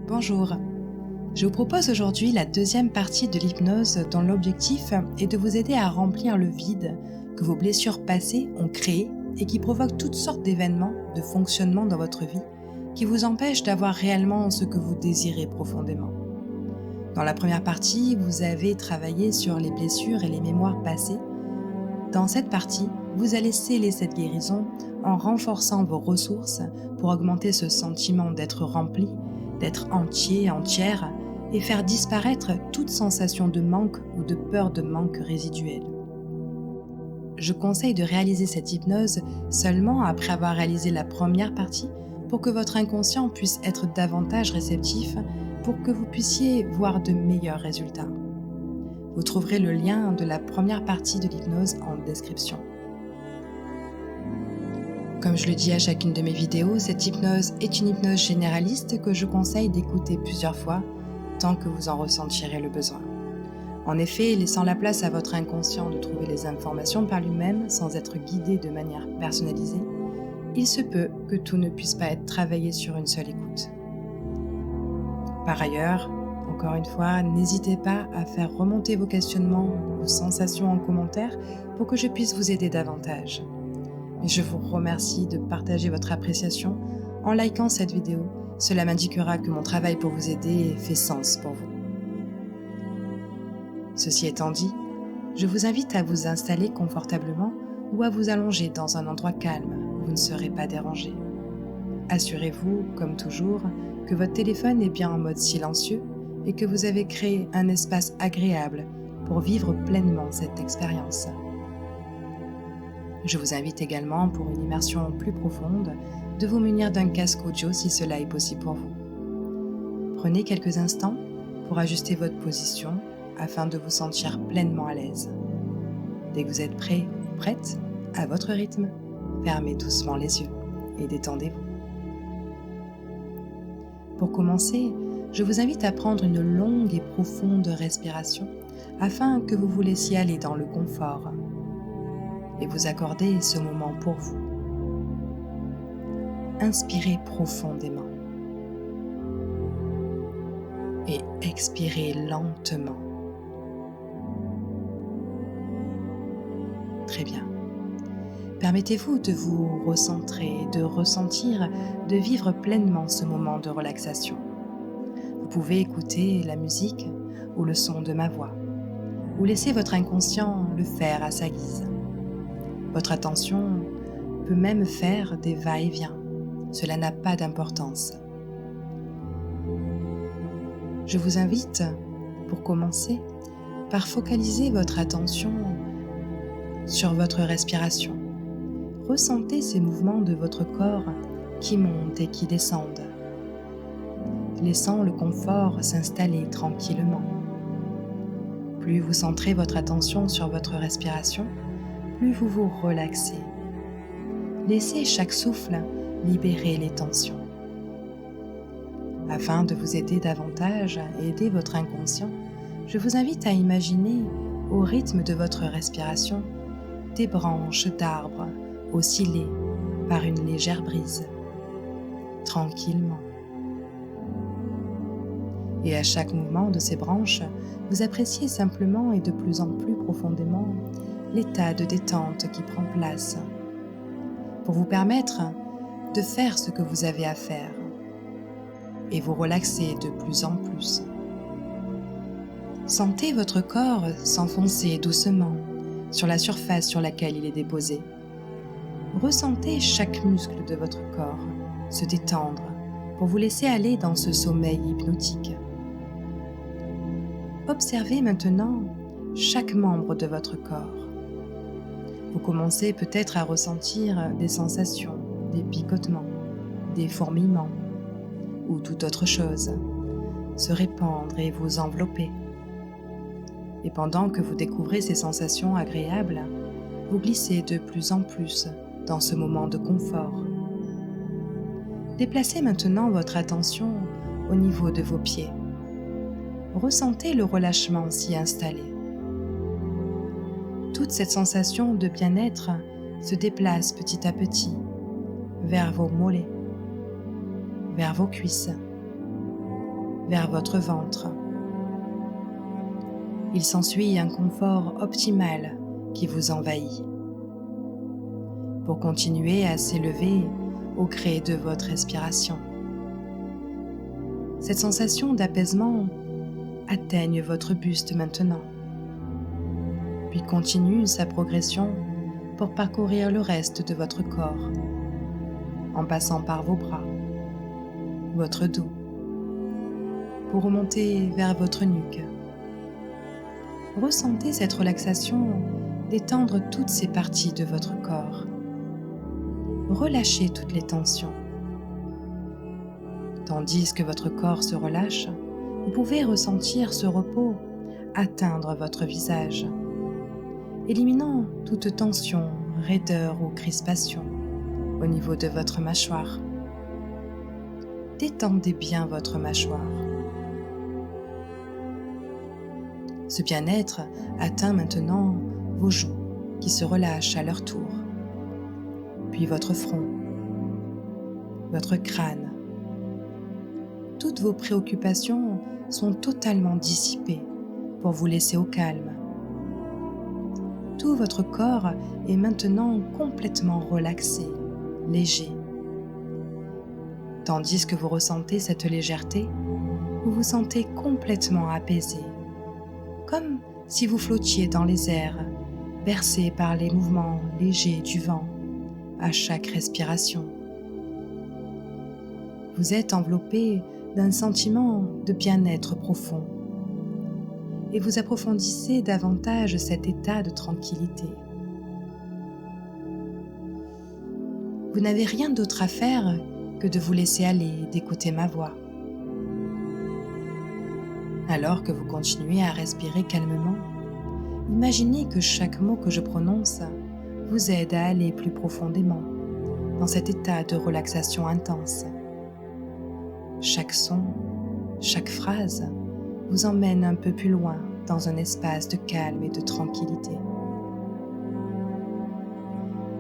Bonjour, je vous propose aujourd'hui la deuxième partie de l'hypnose dont l'objectif est de vous aider à remplir le vide que vos blessures passées ont créé et qui provoquent toutes sortes d'événements, de fonctionnements dans votre vie qui vous empêchent d'avoir réellement ce que vous désirez profondément. Dans la première partie, vous avez travaillé sur les blessures et les mémoires passées. Dans cette partie, vous allez sceller cette guérison en renforçant vos ressources pour augmenter ce sentiment d'être rempli, d'être entier, entière, et faire disparaître toute sensation de manque ou de peur de manque résiduel. Je conseille de réaliser cette hypnose seulement après avoir réalisé la première partie pour que votre inconscient puisse être davantage réceptif pour que vous puissiez voir de meilleurs résultats. Vous trouverez le lien de la première partie de l'hypnose en description. Comme je le dis à chacune de mes vidéos, cette hypnose est une hypnose généraliste que je conseille d'écouter plusieurs fois, tant que vous en ressentirez le besoin. En effet, laissant la place à votre inconscient de trouver les informations par lui-même sans être guidé de manière personnalisée, il se peut que tout ne puisse pas être travaillé sur une seule écoute. Par ailleurs, encore une fois, n'hésitez pas à faire remonter vos questionnements, vos sensations en commentaire pour que je puisse vous aider davantage. Je vous remercie de partager votre appréciation en likant cette vidéo. Cela m'indiquera que mon travail pour vous aider fait sens pour vous. Ceci étant dit, je vous invite à vous installer confortablement ou à vous allonger dans un endroit calme où vous ne serez pas dérangé. Assurez-vous, comme toujours, que votre téléphone est bien en mode silencieux et que vous avez créé un espace agréable pour vivre pleinement cette expérience. Je vous invite également, pour une immersion plus profonde, de vous munir d'un casque audio si cela est possible pour vous. Prenez quelques instants pour ajuster votre position afin de vous sentir pleinement à l'aise. Dès que vous êtes prêt ou prête, à votre rythme, fermez doucement les yeux et détendez-vous. Pour commencer, je vous invite à prendre une longue et profonde respiration afin que vous vous laissiez aller dans le confort et vous accorder ce moment pour vous. Inspirez profondément et expirez lentement. Très bien. Permettez-vous de vous recentrer, de ressentir, de vivre pleinement ce moment de relaxation. Vous pouvez écouter la musique ou le son de ma voix, ou laisser votre inconscient le faire à sa guise. Votre attention peut même faire des va-et-vient. Cela n'a pas d'importance. Je vous invite, pour commencer, par focaliser votre attention sur votre respiration. Ressentez ces mouvements de votre corps qui montent et qui descendent, laissant le confort s'installer tranquillement. Plus vous centrez votre attention sur votre respiration, plus vous vous relaxez. Laissez chaque souffle libérer les tensions. Afin de vous aider davantage à aider votre inconscient, je vous invite à imaginer, au rythme de votre respiration, des branches d'arbres osciller par une légère brise, tranquillement. Et à chaque mouvement de ces branches, vous appréciez simplement et de plus en plus profondément l'état de détente qui prend place, pour vous permettre de faire ce que vous avez à faire et vous relaxer de plus en plus. Sentez votre corps s'enfoncer doucement sur la surface sur laquelle il est déposé. Ressentez chaque muscle de votre corps se détendre pour vous laisser aller dans ce sommeil hypnotique. Observez maintenant chaque membre de votre corps. Vous commencez peut-être à ressentir des sensations, des picotements, des fourmillements ou toute autre chose se répandre et vous envelopper. Et pendant que vous découvrez ces sensations agréables, vous glissez de plus en plus dans ce moment de confort. Déplacez maintenant votre attention au niveau de vos pieds. Ressentez le relâchement s'y installer. Toute cette sensation de bien-être se déplace petit à petit vers vos mollets, vers vos cuisses, vers votre ventre. Il s'ensuit un confort optimal qui vous envahit. Pour continuer à s'élever au gré de votre respiration. Cette sensation d'apaisement atteigne votre buste maintenant, puis continue sa progression pour parcourir le reste de votre corps, en passant par vos bras, votre dos, pour remonter vers votre nuque. Ressentez cette relaxation détendre toutes ces parties de votre corps. Relâchez toutes les tensions. Tandis que votre corps se relâche, vous pouvez ressentir ce repos atteindre votre visage, éliminant toute tension, raideur ou crispation au niveau de votre mâchoire. Détendez bien votre mâchoire. Ce bien-être atteint maintenant vos joues qui se relâchent à leur tour, puis votre front, votre crâne. Toutes vos préoccupations sont totalement dissipées pour vous laisser au calme. Tout votre corps est maintenant complètement relaxé, léger. Tandis que vous ressentez cette légèreté, vous vous sentez complètement apaisé, comme si vous flottiez dans les airs, bercé par les mouvements légers du vent à chaque respiration. Vous êtes enveloppé d'un sentiment de bien-être profond et vous approfondissez davantage cet état de tranquillité. Vous n'avez rien d'autre à faire que de vous laisser aller et d'écouter ma voix. Alors que vous continuez à respirer calmement, imaginez que chaque mot que je prononce vous aide à aller plus profondément dans cet état de relaxation intense. Chaque son, chaque phrase vous emmène un peu plus loin dans un espace de calme et de tranquillité.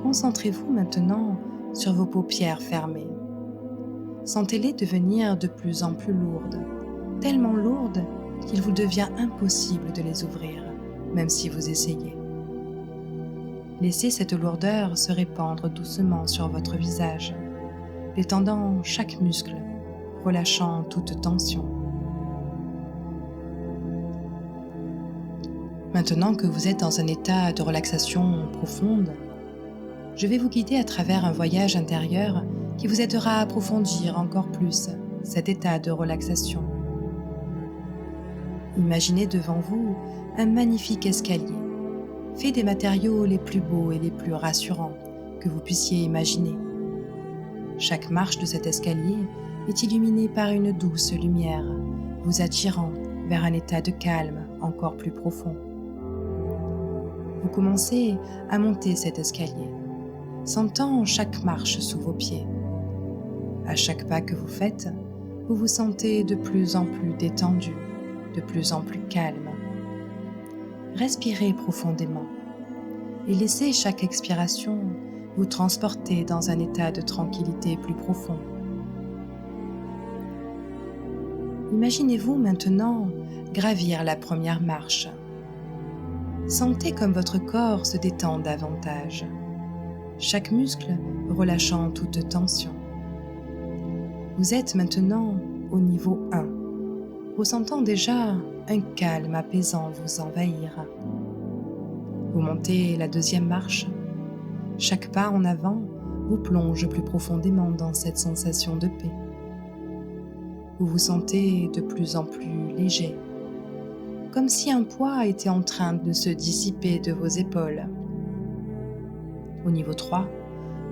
Concentrez-vous maintenant sur vos paupières fermées. Sentez-les devenir de plus en plus lourdes, tellement lourdes qu'il vous devient impossible de les ouvrir, même si vous essayez. Laissez cette lourdeur se répandre doucement sur votre visage, détendant chaque muscle, relâchant toute tension. Maintenant que vous êtes dans un état de relaxation profonde, je vais vous guider à travers un voyage intérieur qui vous aidera à approfondir encore plus cet état de relaxation. Imaginez devant vous un magnifique escalier, fait des matériaux les plus beaux et les plus rassurants que vous puissiez imaginer. Chaque marche de cet escalier est illuminée par une douce lumière, vous attirant vers un état de calme encore plus profond. Vous commencez à monter cet escalier, sentant chaque marche sous vos pieds. À chaque pas que vous faites, vous vous sentez de plus en plus détendu, de plus en plus calme. Respirez profondément et laissez chaque expiration vous transporter dans un état de tranquillité plus profond. Imaginez-vous maintenant gravir la première marche. Sentez comme votre corps se détend davantage, chaque muscle relâchant toute tension. Vous êtes maintenant au niveau 1, ressentant déjà un calme apaisant vous envahir. Vous montez la deuxième marche. Chaque pas en avant vous plonge plus profondément dans cette sensation de paix. Vous vous sentez de plus en plus léger, comme si un poids était en train de se dissiper de vos épaules. Au niveau 3,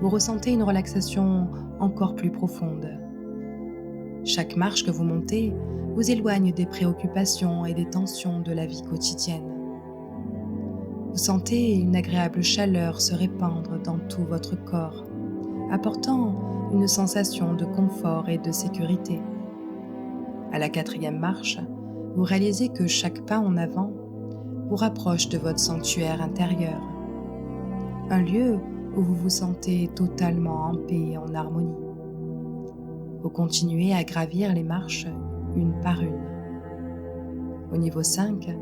vous ressentez une relaxation encore plus profonde. Chaque marche que vous montez vous éloigne des préoccupations et des tensions de la vie quotidienne. Vous sentez une agréable chaleur se répandre dans tout votre corps, apportant une sensation de confort et de sécurité. À la 4e marche, vous réalisez que chaque pas en avant vous rapproche de votre sanctuaire intérieur, un lieu où vous vous sentez totalement en paix et en harmonie. Vous continuez à gravir les marches une par une. Au niveau 5,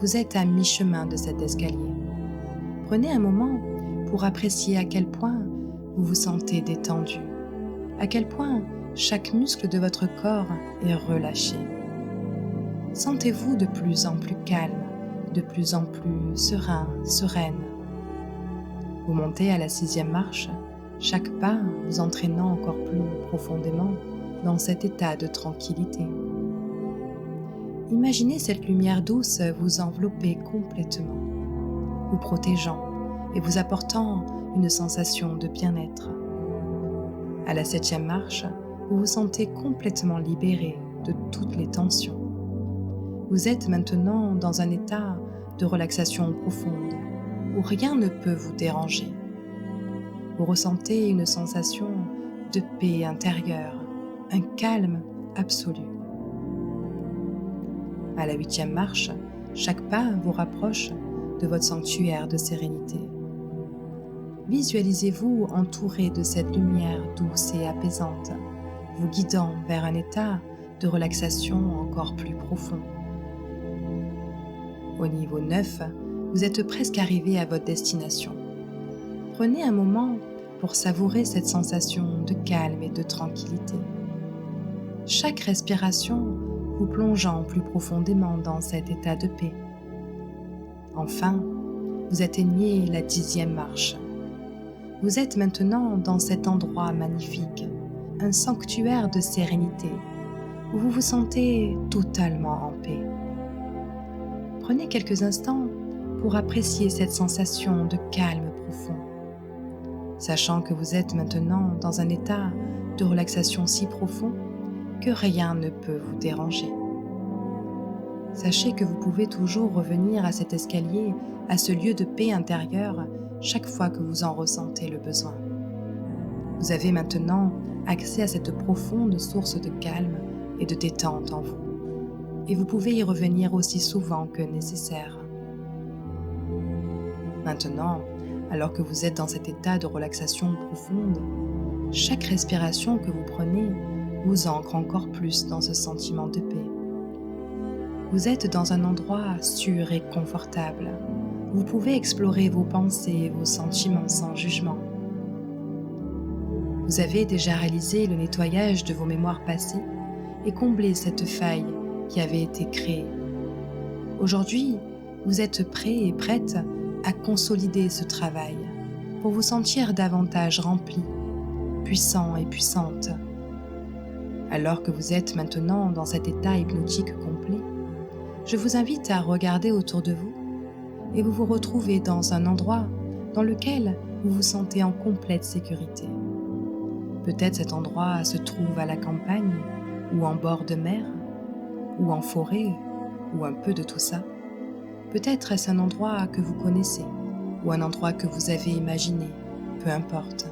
vous êtes à mi-chemin de cet escalier. Prenez un moment pour apprécier à quel point vous vous sentez détendu, à quel point chaque muscle de votre corps est relâché. Sentez-vous de plus en plus calme, de plus en plus serein, sereine. Vous montez à la 6e marche, chaque pas vous entraînant encore plus profondément dans cet état de tranquillité. Imaginez cette lumière douce vous envelopper complètement, vous protégeant et vous apportant une sensation de bien-être. À la 7e marche, vous vous sentez complètement libéré de toutes les tensions. Vous êtes maintenant dans un état de relaxation profonde où rien ne peut vous déranger. Vous ressentez une sensation de paix intérieure, un calme absolu. À la 8e marche, chaque pas vous rapproche de votre sanctuaire de sérénité. Visualisez-vous entouré de cette lumière douce et apaisante, vous guidant vers un état de relaxation encore plus profond. Au niveau 9, vous êtes presque arrivé à votre destination. Prenez un moment pour savourer cette sensation de calme et de tranquillité. Chaque respiration vous plongeant plus profondément dans cet état de paix. Enfin, vous atteignez la 10e marche. Vous êtes maintenant dans cet endroit magnifique, un sanctuaire de sérénité, où vous vous sentez totalement en paix. Prenez quelques instants pour apprécier cette sensation de calme profond, sachant que vous êtes maintenant dans un état de relaxation si profond que rien ne peut vous déranger. Sachez que vous pouvez toujours revenir à cet escalier, à ce lieu de paix intérieure, chaque fois que vous en ressentez le besoin. Vous avez maintenant accès à cette profonde source de calme et de détente en vous, et vous pouvez y revenir aussi souvent que nécessaire. Maintenant, alors que vous êtes dans cet état de relaxation profonde, chaque respiration que vous prenez vous ancre encore plus dans ce sentiment de paix. Vous êtes dans un endroit sûr et confortable. Vous pouvez explorer vos pensées et vos sentiments sans jugement. Vous avez déjà réalisé le nettoyage de vos mémoires passées et comblé cette faille qui avait été créée. Aujourd'hui, vous êtes prêt et prête à consolider ce travail pour vous sentir davantage rempli, puissant et puissante. Alors que vous êtes maintenant dans cet état hypnotique complet, je vous invite à regarder autour de vous et vous vous retrouvez dans un endroit dans lequel vous vous sentez en complète sécurité. Peut-être cet endroit se trouve à la campagne, ou en bord de mer, ou en forêt, ou un peu de tout ça. Peut-être est-ce un endroit que vous connaissez, ou un endroit que vous avez imaginé, peu importe.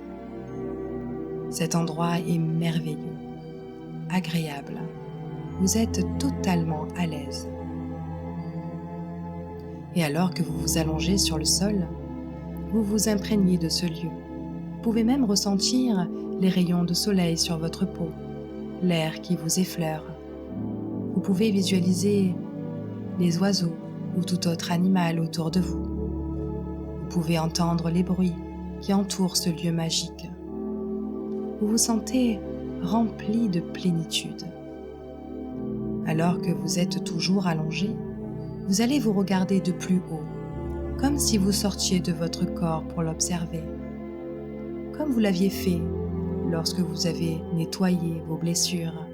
Cet endroit est merveilleux, agréable. Vous êtes totalement à l'aise. Et alors que vous vous allongez sur le sol, vous vous imprégnez de ce lieu. Vous pouvez même ressentir les rayons de soleil sur votre peau, l'air qui vous effleure. Vous pouvez visualiser les oiseaux ou tout autre animal autour de vous. Vous pouvez entendre les bruits qui entourent ce lieu magique. Vous vous sentez rempli de plénitude. Alors que vous êtes toujours allongé, vous allez vous regarder de plus haut, comme si vous sortiez de votre corps pour l'observer, comme vous l'aviez fait lorsque vous avez nettoyé vos blessures.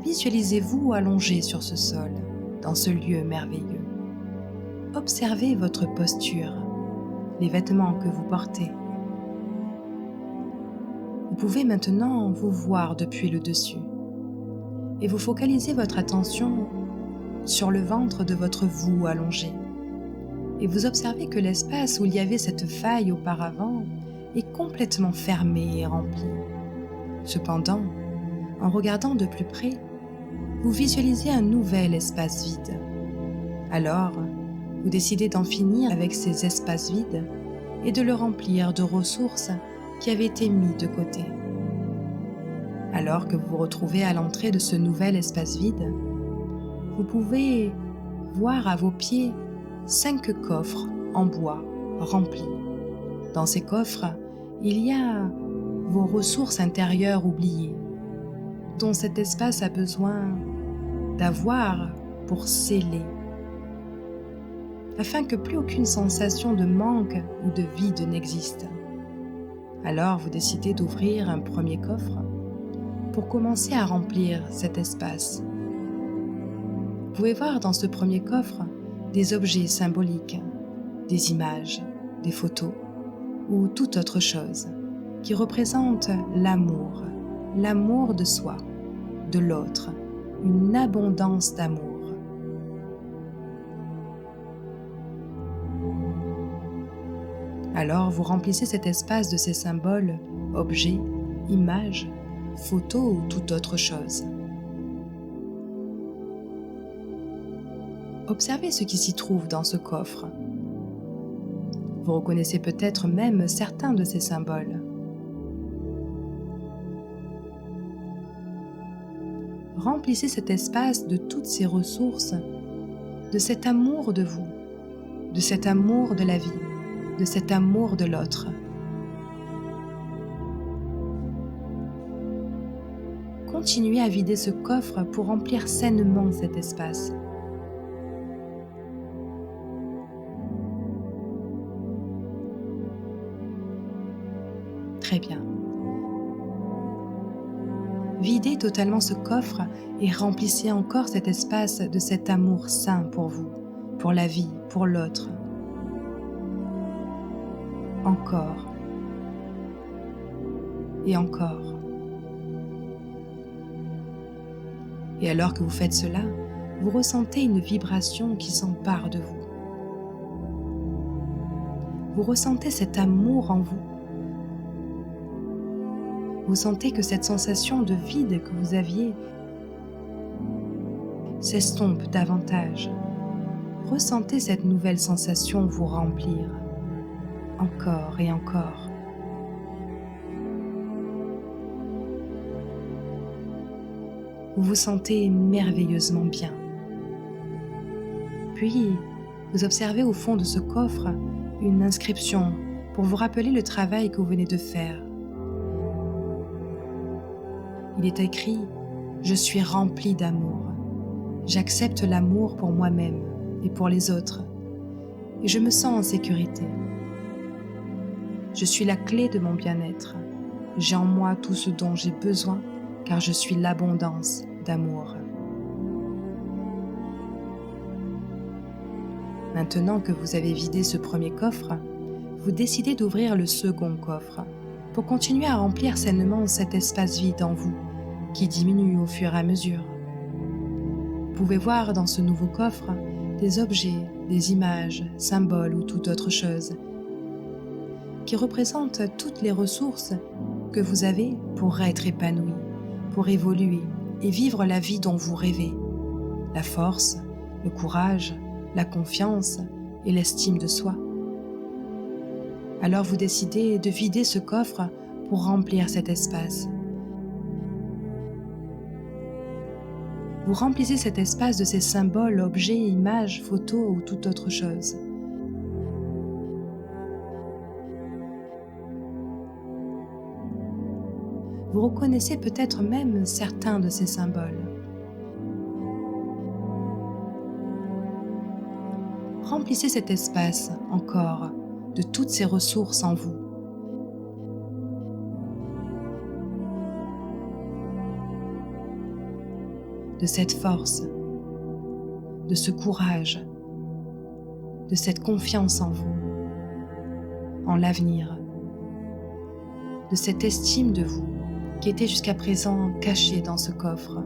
Visualisez-vous allongé sur ce sol, dans ce lieu merveilleux. Observez votre posture, les vêtements que vous portez. Vous pouvez maintenant vous voir depuis le dessus et vous focalisez votre attention sur le ventre de votre vous allongé. Et vous observez que l'espace où il y avait cette faille auparavant est complètement fermé et rempli. Cependant, en regardant de plus près, vous visualisez un nouvel espace vide. Alors, vous décidez d'en finir avec ces espaces vides et de le remplir de ressources qui avaient été mises de côté. Alors que vous vous retrouvez à l'entrée de ce nouvel espace vide, vous pouvez voir à vos pieds 5 coffres en bois remplis. Dans ces coffres, il y a vos ressources intérieures oubliées, dont cet espace a besoin d'avoir pour sceller, afin que plus aucune sensation de manque ou de vide n'existe. Alors vous décidez d'ouvrir un premier coffre pour commencer à remplir cet espace. Vous pouvez voir dans ce premier coffre des objets symboliques, des images, des photos ou toute autre chose qui représente l'amour de soi, de l'autre, une abondance d'amour. Alors vous remplissez cet espace de ces symboles, objets, images, photos ou toute autre chose. Observez ce qui s'y trouve dans ce coffre. Vous reconnaissez peut-être même certains de ces symboles. Remplissez cet espace de toutes ces ressources, de cet amour de vous, de cet amour de la vie, de cet amour de l'autre. Continuez à vider ce coffre pour remplir sainement cet espace. Très bien. Videz totalement ce coffre et remplissez encore cet espace de cet amour sain pour vous, pour la vie, pour l'autre. Encore. Et encore. Et alors que vous faites cela, vous ressentez une vibration qui s'empare de vous. Vous ressentez cet amour en vous. Vous sentez que cette sensation de vide que vous aviez s'estompe davantage. Ressentez cette nouvelle sensation vous remplir, encore et encore. Vous vous sentez merveilleusement bien. Puis, vous observez au fond de ce coffre une inscription pour vous rappeler le travail que vous venez de faire. Il est écrit « Je suis rempli d'amour. J'accepte l'amour pour moi-même et pour les autres. Et je me sens en sécurité. Je suis la clé de mon bien-être. J'ai en moi tout ce dont j'ai besoin car je suis l'abondance d'amour. » Maintenant que vous avez vidé ce premier coffre, vous décidez d'ouvrir le second coffre pour continuer à remplir sainement cet espace vide en vous qui diminue au fur et à mesure. Vous pouvez voir dans ce nouveau coffre des objets, des images, symboles ou toute autre chose qui représentent toutes les ressources que vous avez pour être épanoui, pour évoluer et vivre la vie dont vous rêvez. La force, le courage, la confiance et l'estime de soi. Alors vous décidez de vider ce coffre pour remplir cet espace. Vous remplissez cet espace de ces symboles, objets, images, photos ou toute autre chose. Vous reconnaissez peut-être même certains de ces symboles. Remplissez cet espace encore de toutes ces ressources en vous. De cette force, de ce courage, de cette confiance en vous, en l'avenir, de cette estime de vous qui était jusqu'à présent cachée dans ce coffre.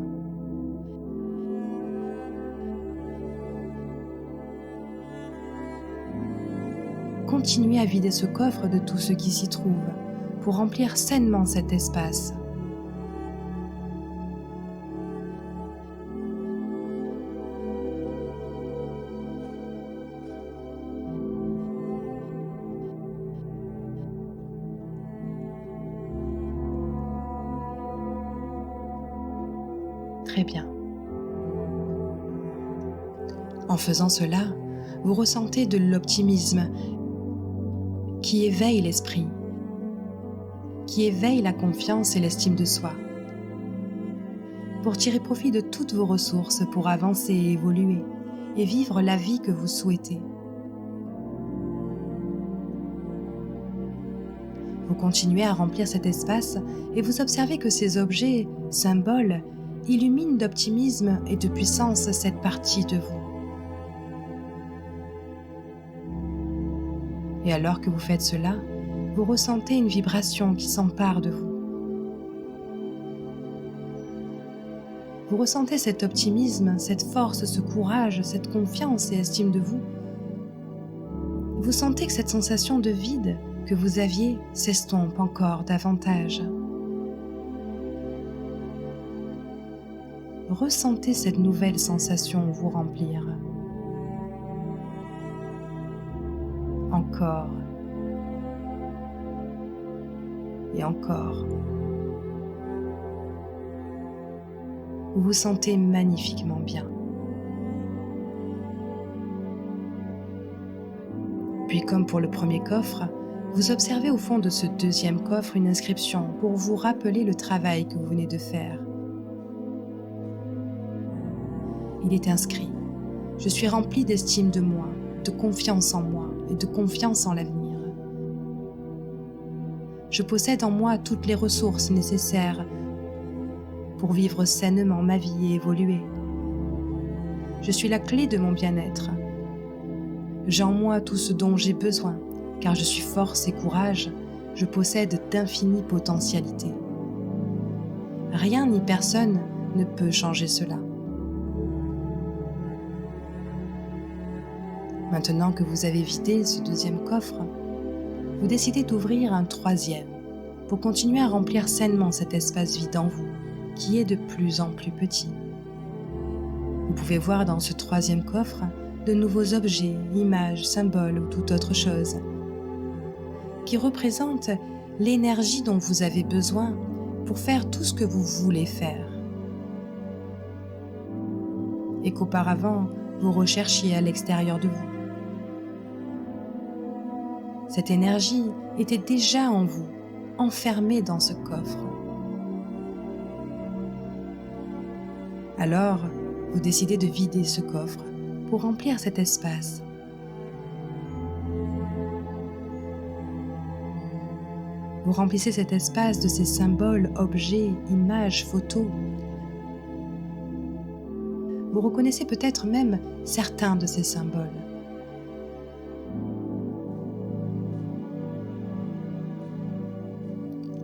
Continuez à vider ce coffre de tout ce qui s'y trouve pour remplir sainement cet espace. Très bien. En faisant cela, vous ressentez de l'optimisme qui éveille l'esprit, qui éveille la confiance et l'estime de soi, pour tirer profit de toutes vos ressources pour avancer et évoluer et vivre la vie que vous souhaitez. Vous continuez à remplir cet espace et vous observez que ces objets, symboles, illuminent d'optimisme et de puissance cette partie de vous. Et alors que vous faites cela, vous ressentez une vibration qui s'empare de vous. Vous ressentez cet optimisme, cette force, ce courage, cette confiance et estime de vous. Vous sentez que cette sensation de vide que vous aviez s'estompe encore davantage. Ressentez cette nouvelle sensation vous remplir. Encore. Et encore. Vous vous sentez magnifiquement bien. Puis, comme pour le premier coffre, vous observez au fond de ce deuxième coffre une inscription pour vous rappeler le travail que vous venez de faire. Il est inscrit « Je suis rempli d'estime de moi, de confiance en moi et de confiance en l'avenir. Je possède en moi toutes les ressources nécessaires pour vivre sainement ma vie et évoluer. Je suis la clé de mon bien-être. J'ai en moi tout ce dont j'ai besoin, car je suis force et courage, je possède d'infinies potentialités. Rien ni personne ne peut changer cela. Maintenant que vous avez vidé ce deuxième coffre, vous décidez d'ouvrir un troisième pour continuer à remplir sainement cet espace vide en vous, qui est de plus en plus petit. Vous pouvez voir dans ce troisième coffre de nouveaux objets, images, symboles ou toute autre chose qui représentent l'énergie dont vous avez besoin pour faire tout ce que vous voulez faire et qu'auparavant vous recherchiez à l'extérieur de vous. Cette énergie était déjà en vous, enfermée dans ce coffre. Alors, vous décidez de vider ce coffre pour remplir cet espace. Vous remplissez cet espace de ces symboles, objets, images, photos. Vous reconnaissez peut-être même certains de ces symboles.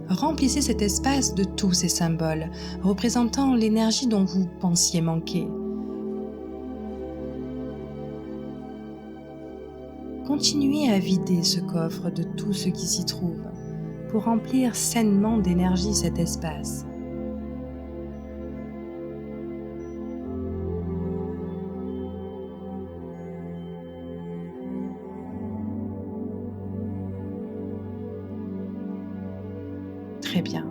Remplissez cet espace de tous ces symboles, représentant l'énergie dont vous pensiez manquer. Continuez à vider ce coffre de tout ce qui s'y trouve, pour remplir sainement d'énergie cet espace. Très bien.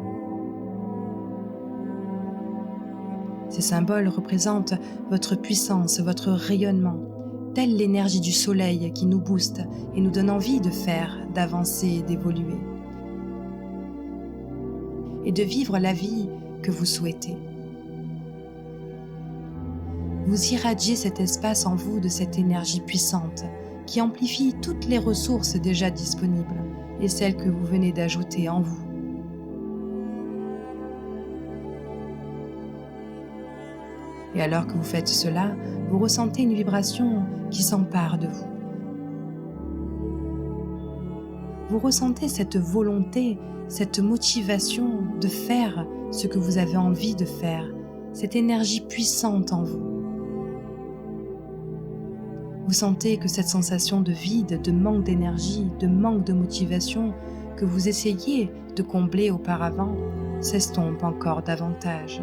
Ces symboles représentent votre puissance, votre rayonnement, telle l'énergie du soleil qui nous booste et nous donne envie de faire, d'avancer et d'évoluer, et de vivre la vie que vous souhaitez. Vous irradiez cet espace en vous de cette énergie puissante qui amplifie toutes les ressources déjà disponibles et celles que vous venez d'ajouter en vous. Et alors que vous faites cela, vous ressentez une vibration qui s'empare de vous. Vous ressentez cette volonté, cette motivation de faire ce que vous avez envie de faire, cette énergie puissante en vous. Vous sentez que cette sensation de vide, de manque d'énergie, de manque de motivation que vous essayiez de combler auparavant s'estompe encore davantage.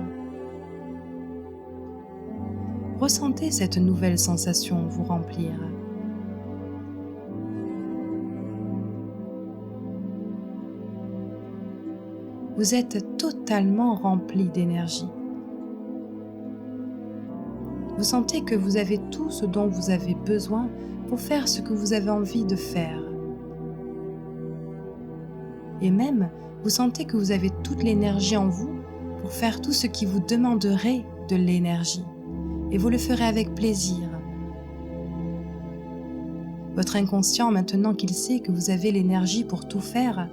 Ressentez cette nouvelle sensation vous remplir. Vous êtes totalement rempli d'énergie. Vous sentez que vous avez tout ce dont vous avez besoin pour faire ce que vous avez envie de faire. Et même, vous sentez que vous avez toute l'énergie en vous pour faire tout ce qui vous demanderait de l'énergie. Et vous le ferez avec plaisir. Votre inconscient, maintenant qu'il sait que vous avez l'énergie pour tout faire,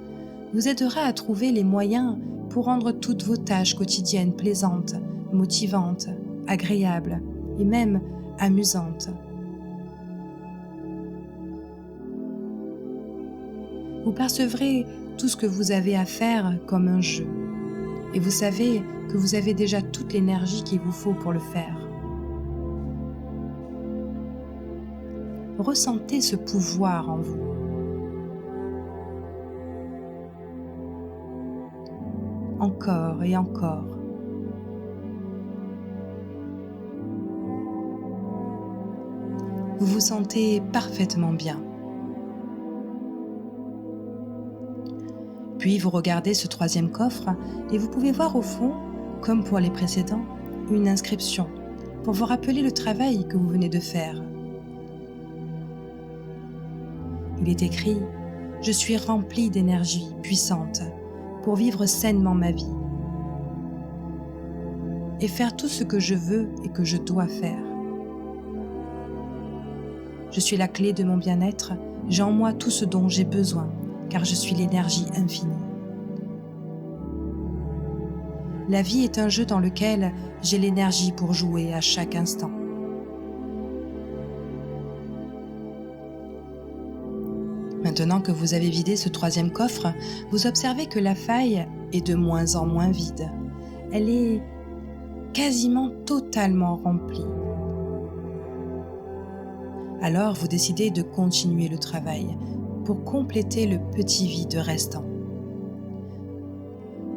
vous aidera à trouver les moyens pour rendre toutes vos tâches quotidiennes plaisantes, motivantes, agréables et même amusantes. Vous percevrez tout ce que vous avez à faire comme un jeu et vous savez que vous avez déjà toute l'énergie qu'il vous faut pour le faire. Ressentez ce pouvoir en vous. Encore et encore. Vous vous sentez parfaitement bien. Puis vous regardez ce troisième coffre et vous pouvez voir au fond, comme pour les précédents, une inscription pour vous rappeler le travail que vous venez de faire. Il est écrit « Je suis rempli d'énergie puissante pour vivre sainement ma vie et faire tout ce que je veux et que je dois faire. Je suis la clé de mon bien-être, j'ai en moi tout ce dont j'ai besoin, car je suis l'énergie infinie. La vie est un jeu dans lequel j'ai l'énergie pour jouer à chaque instant. Maintenant que vous avez vidé ce troisième coffre, vous observez que la faille est de moins en moins vide. Elle est quasiment totalement remplie. Alors vous décidez de continuer le travail pour compléter le petit vide restant.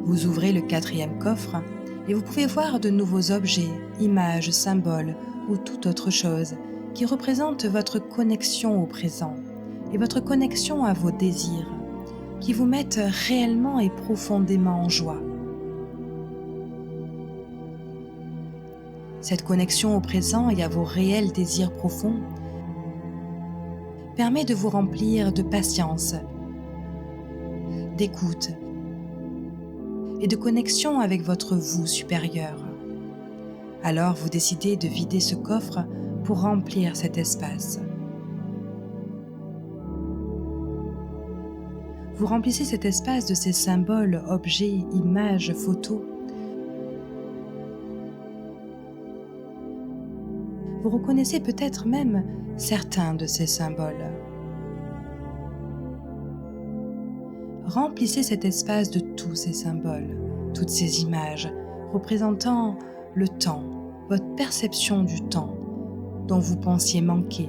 Vous ouvrez le quatrième coffre et vous pouvez voir de nouveaux objets, images, symboles ou toute autre chose qui représentent votre connexion au présent et votre connexion à vos désirs, qui vous mettent réellement et profondément en joie. Cette connexion au présent et à vos réels désirs profonds permet de vous remplir de patience, d'écoute et de connexion avec votre vous supérieur. Alors vous décidez de vider ce coffre pour remplir cet espace. Vous remplissez cet espace de ces symboles, objets, images, photos. Vous reconnaissez peut-être même certains de ces symboles. Remplissez cet espace de tous ces symboles, toutes ces images représentant le temps, votre perception du temps dont vous pensiez manquer.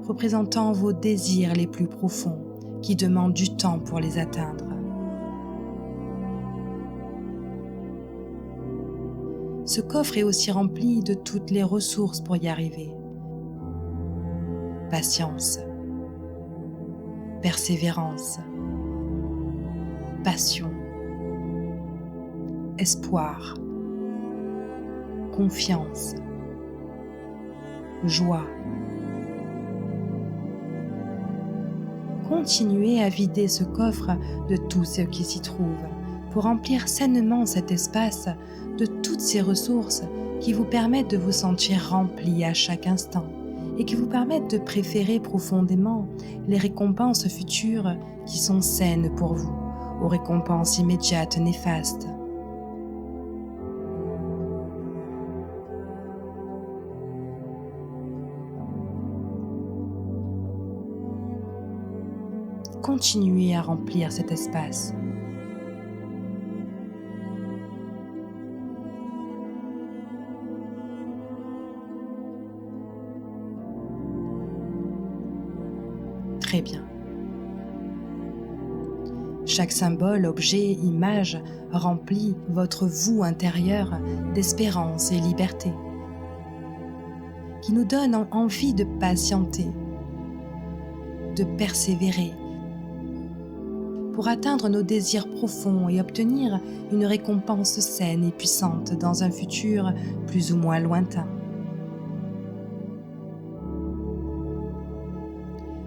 Représentant vos désirs les plus profonds qui demandent du temps pour les atteindre. Ce coffre est aussi rempli de toutes les ressources pour y arriver. Patience, persévérance, passion, espoir, confiance, joie. Continuez à vider ce coffre de tout ce qui s'y trouve pour remplir sainement cet espace de toutes ces ressources qui vous permettent de vous sentir rempli à chaque instant et qui vous permettent de préférer profondément les récompenses futures qui sont saines pour vous aux récompenses immédiates néfastes. Continuez à remplir cet espace. Très bien. Chaque symbole, objet, image remplit votre vous intérieur d'espérance et liberté, qui nous donne envie de patienter, de persévérer, pour atteindre nos désirs profonds et obtenir une récompense saine et puissante dans un futur plus ou moins lointain.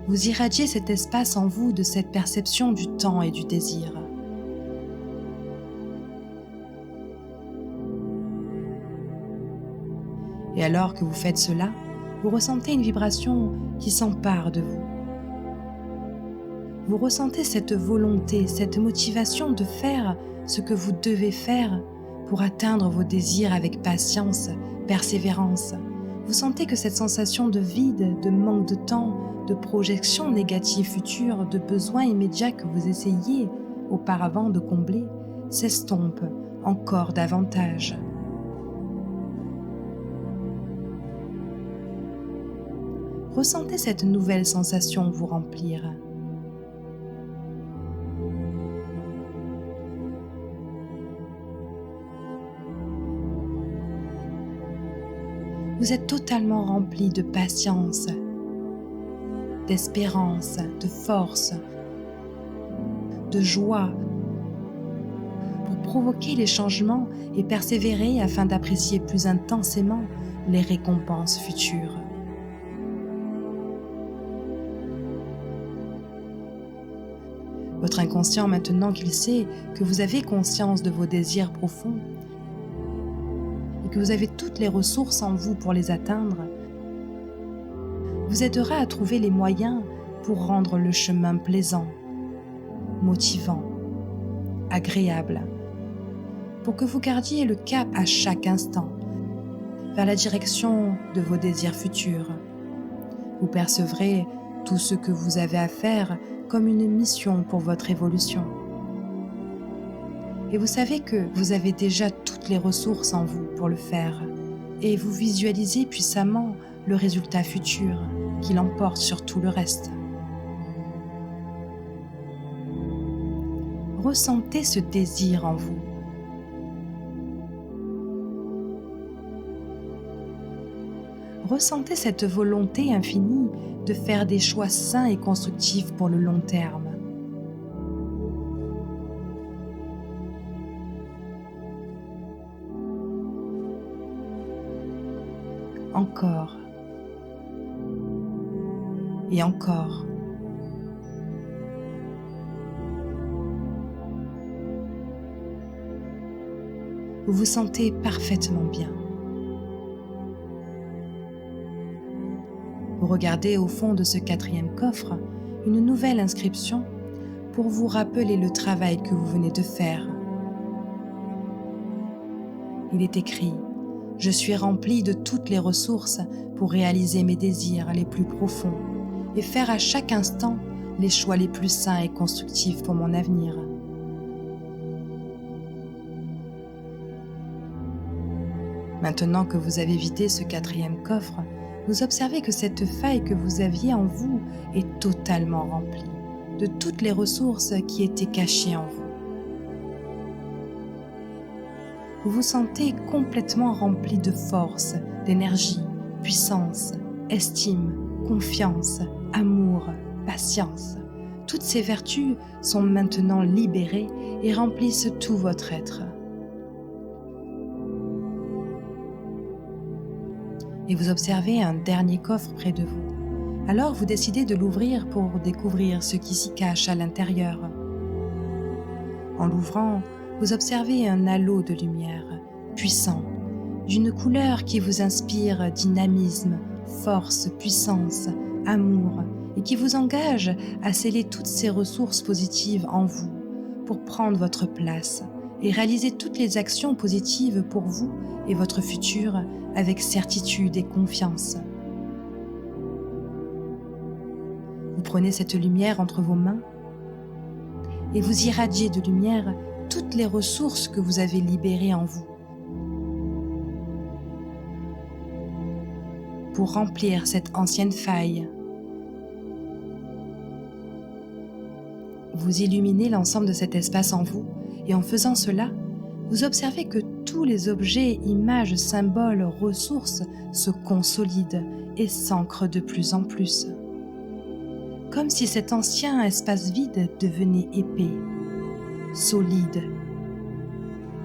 Vous irradiez cet espace en vous de cette perception du temps et du désir. Et alors que vous faites cela, vous ressentez une vibration qui s'empare de vous. Vous ressentez cette volonté, cette motivation de faire ce que vous devez faire pour atteindre vos désirs avec patience, persévérance. Vous sentez que cette sensation de vide, de manque de temps, de projection négative future, de besoins immédiats que vous essayez auparavant de combler, s'estompe encore davantage. Ressentez cette nouvelle sensation vous remplir. Vous êtes totalement rempli de patience, d'espérance, de force, de joie pour provoquer les changements et persévérer afin d'apprécier plus intensément les récompenses futures. Votre inconscient, maintenant qu'il sait que vous avez conscience de vos désirs profonds et que vous avez toutes les ressources en vous pour les atteindre, vous aidera à trouver les moyens pour rendre le chemin plaisant, motivant, agréable, pour que vous gardiez le cap à chaque instant vers la direction de vos désirs futurs. Vous percevrez tout ce que vous avez à faire comme une mission pour votre évolution. Et vous savez que vous avez déjà toutes les ressources en vous pour le faire, et vous visualisez puissamment le résultat futur qui l'emporte sur tout le reste. Ressentez ce désir en vous. Ressentez cette volonté infinie de faire des choix sains et constructifs pour le long terme. Encore. Et encore. Vous vous sentez parfaitement bien. Vous regardez au fond de ce 4e coffre une nouvelle inscription pour vous rappeler le travail que vous venez de faire. Il est écrit « Je suis rempli de toutes les ressources pour réaliser mes désirs les plus profonds et faire à chaque instant les choix les plus sains et constructifs pour mon avenir. » Maintenant que vous avez vidé ce 4e coffre, vous observez que cette faille que vous aviez en vous est totalement remplie de toutes les ressources qui étaient cachées en vous. Vous vous sentez complètement rempli de force, d'énergie, puissance, estime, confiance, amour, patience. Toutes ces vertus sont maintenant libérées et remplissent tout votre être. Et vous observez un dernier coffre près de vous. Alors vous décidez de l'ouvrir pour découvrir ce qui s'y cache à l'intérieur. En l'ouvrant, vous observez un halo de lumière, puissant, d'une couleur qui vous inspire dynamisme, force, puissance, amour, et qui vous engage à sceller toutes ces ressources positives en vous pour prendre votre place et réaliser toutes les actions positives pour vous et votre futur avec certitude et confiance. Vous prenez cette lumière entre vos mains et vous irradiez de lumière toutes les ressources que vous avez libérées en vous pour remplir cette ancienne faille. Vous illuminez l'ensemble de cet espace en vous et en faisant cela, vous observez que tous les objets, images, symboles, ressources se consolident et s'ancrent de plus en plus. comme si cet ancien espace vide devenait épais, solide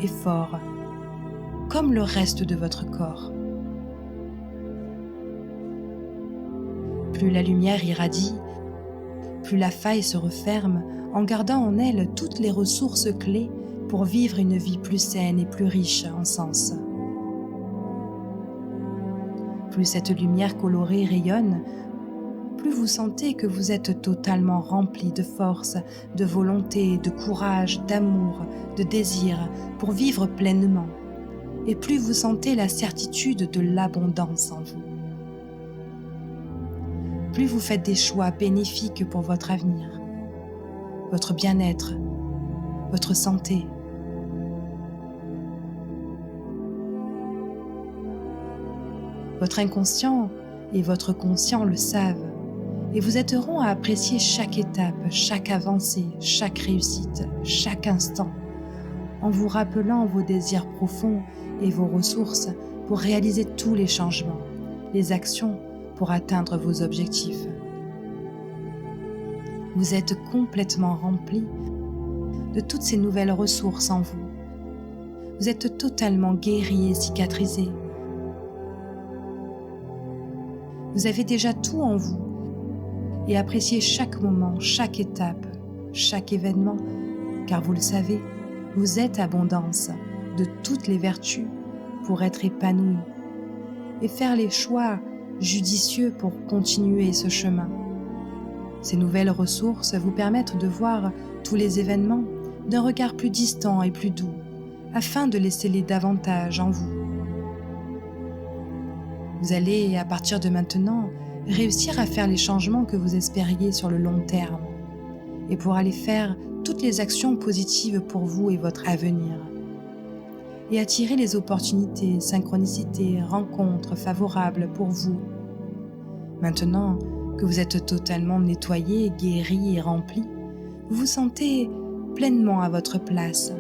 et fort, comme le reste de votre corps. Plus la lumière irradie, plus la faille se referme en gardant en elle toutes les ressources clés pour vivre une vie plus saine et plus riche en sens. Plus cette lumière colorée rayonne, plus vous sentez que vous êtes totalement rempli de force, de volonté, de courage, d'amour, de désir pour vivre pleinement. Et plus vous sentez la certitude de l'abondance en vous. Plus vous faites des choix bénéfiques pour votre avenir, votre bien-être, votre santé. Votre inconscient et votre conscient le savent et vous aideront à apprécier chaque étape, chaque avancée, chaque réussite, chaque instant, en vous rappelant vos désirs profonds et vos ressources pour réaliser tous les changements, les actions pour atteindre vos objectifs. Vous êtes complètement rempli de toutes ces nouvelles ressources en vous. Vous êtes totalement guéri et cicatrisé. Vous avez déjà tout en vous et appréciez chaque moment, chaque étape, chaque événement, car vous le savez, vous êtes abondance de toutes les vertus pour être épanoui et faire les choix judicieux pour continuer ce chemin. Ces nouvelles ressources vous permettent de voir tous les événements d'un regard plus distant et plus doux, afin de les sceller davantage en vous. Vous allez, à partir de maintenant, réussir à faire les changements que vous espériez sur le long terme, et pour aller faire toutes les actions positives pour vous et votre avenir, et attirer les opportunités, synchronicités, rencontres favorables pour vous. Maintenant que vous êtes totalement nettoyé, guéri et rempli, vous vous sentez pleinement à votre place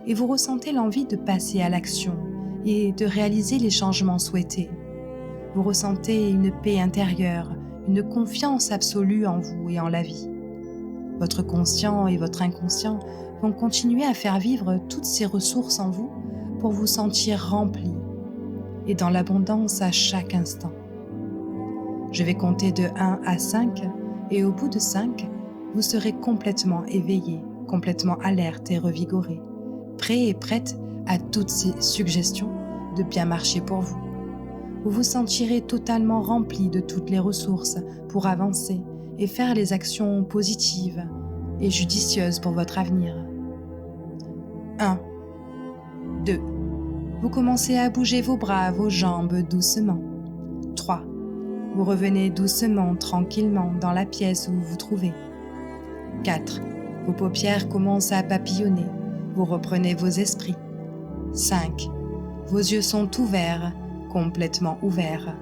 et vous ressentez l'envie de passer à l'action et de réaliser les changements souhaités. Vous ressentez une paix intérieure, une confiance absolue en vous et en la vie. Votre conscient et votre inconscient vont continuer à faire vivre toutes ces ressources en vous pour vous sentir rempli et dans l'abondance à chaque instant. Je vais compter de 1 à 5 et au bout de 5, vous serez complètement éveillé, complètement alerte et revigoré, prêt et prête à toutes ces suggestions de bien marcher pour vous. Vous vous sentirez totalement rempli de toutes les ressources pour avancer et faire les actions positives et judicieuses pour votre avenir. 1, 2. Vous commencez à bouger vos bras, vos jambes doucement. 3. Vous revenez doucement, tranquillement dans la pièce où vous vous trouvez. 4. Vos paupières commencent à papillonner. Vous reprenez vos esprits. 5. Vos yeux sont ouverts, complètement ouverts.